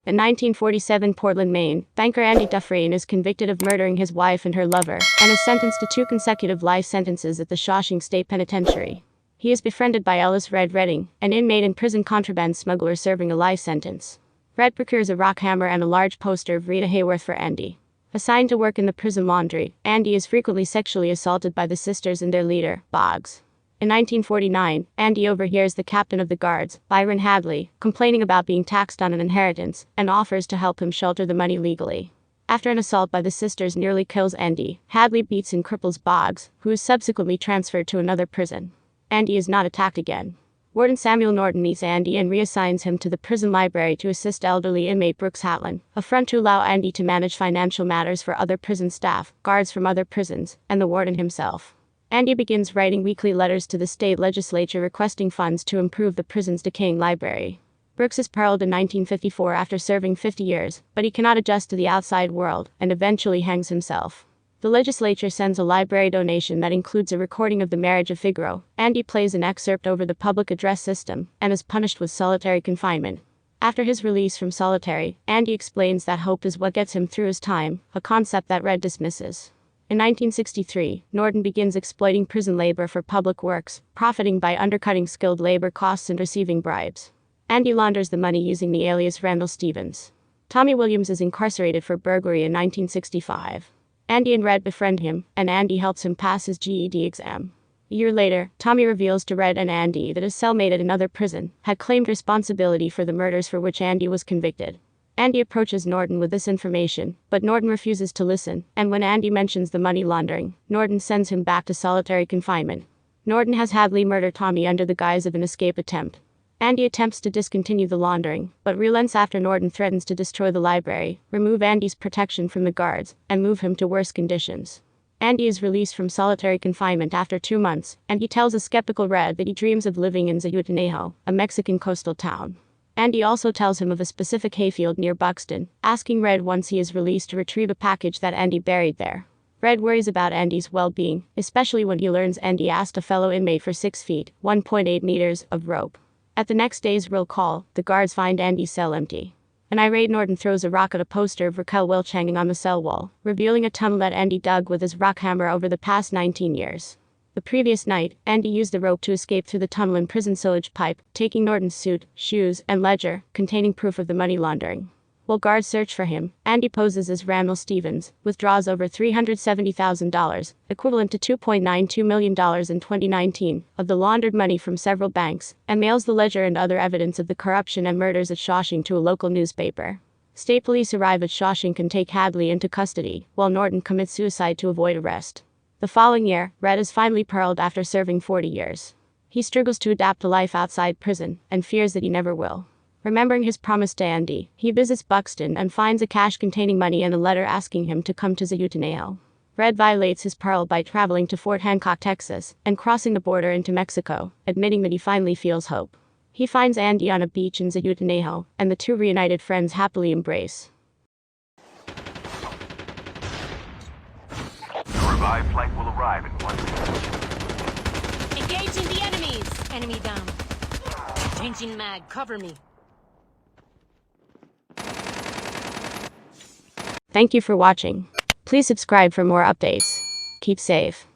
In 1947 Portland, Maine, banker Andy Dufresne is convicted of murdering his wife and her lover, and is sentenced to 2 consecutive life sentences at the Shawshank State Penitentiary. He is befriended by Ellis Red Redding, an inmate and prison contraband smuggler serving a life sentence. Red procures a rock hammer and a large poster of Rita Hayworth for Andy. Assigned to work in the prison laundry, Andy is frequently sexually assaulted by the sisters and their leader, Boggs. In 1949, Andy overhears the captain of the guards, Byron Hadley, complaining about being taxed on an inheritance, and offers to help him shelter the money legally. After an assault by the sisters nearly kills Andy, Hadley beats and cripples Boggs, who is subsequently transferred to another prison. Andy is not attacked again. Warden Samuel Norton meets Andy and reassigns him to the prison library to assist elderly inmate Brooks Hatlin, a front to allow Andy to manage financial matters for other prison staff, guards from other prisons, and the warden himself. Andy begins writing weekly letters to the state legislature requesting funds to improve the prison's decaying library. Brooks is paroled in 1954 after serving 50 years, but he cannot adjust to the outside world, and eventually hangs himself. The legislature sends a library donation that includes a recording of the marriage of Figaro. Andy plays an excerpt over the public address system, and is punished with solitary confinement. After his release from solitary, Andy explains that hope is what gets him through his time, a concept that Red dismisses. In 1963, Norton begins exploiting prison labor for public works, profiting by undercutting skilled labor costs and receiving bribes. Andy launders the money using the alias Randall Stevens. Tommy Williams is incarcerated for burglary in 1965. Andy and Red befriend him, and Andy helps him pass his GED exam. A year later, Tommy reveals to Red and Andy that his cellmate at another prison had claimed responsibility for the murders for which Andy was convicted. Andy approaches Norton with this information, but Norton refuses to listen, and when Andy mentions the money laundering, Norton sends him back to solitary confinement. Norton has Hadley murder Tommy under the guise of an escape attempt. Andy attempts to discontinue the laundering, but relents after Norton threatens to destroy the library, remove Andy's protection from the guards, and move him to worse conditions. Andy is released from solitary confinement after 2 months, and he tells a skeptical Red that he dreams of living in Zihuatanejo, a Mexican coastal town. Andy also tells him of a specific hayfield near Buxton, asking Red once he is released to retrieve a package that Andy buried there. Red worries about Andy's well-being, especially when he learns Andy asked a fellow inmate for 6 feet, 1.8 meters, of rope. At the next day's roll call, the guards find Andy's cell empty. An irate Norton throws a rock at a poster of Raquel Welch hanging on the cell wall, revealing a tunnel that Andy dug with his rock hammer over the past 19 years. The previous night, Andy used the rope to escape through the tunnel and prison sewage pipe, taking Norton's suit, shoes, and ledger, containing proof of the money laundering. While guards search for him, Andy poses as Randall Stevens, withdraws over $370,000, equivalent to $2.92 million in 2019, of the laundered money from several banks, and mails the ledger and other evidence of the corruption and murders at Shawshank to a local newspaper. State police arrive at Shawshank and take Hadley into custody, while Norton commits suicide to avoid arrest. The following year, Red is finally paroled after serving 40 years. He struggles to adapt to life outside prison, and fears that he never will. Remembering his promise to Andy, he visits Buxton and finds a cache containing money and a letter asking him to come to Zihuatanejo. Red violates his parole by traveling to Fort Hancock, Texas, and crossing the border into Mexico, admitting that he finally feels hope. He finds Andy on a beach in Zihuatanejo, and the 2 reunited friends happily embrace. Revived flight will arrive in 1 minute. Engaging the enemies! Enemy down. Changing mag, cover me. Thank you for watching. Please subscribe for more updates. Keep safe.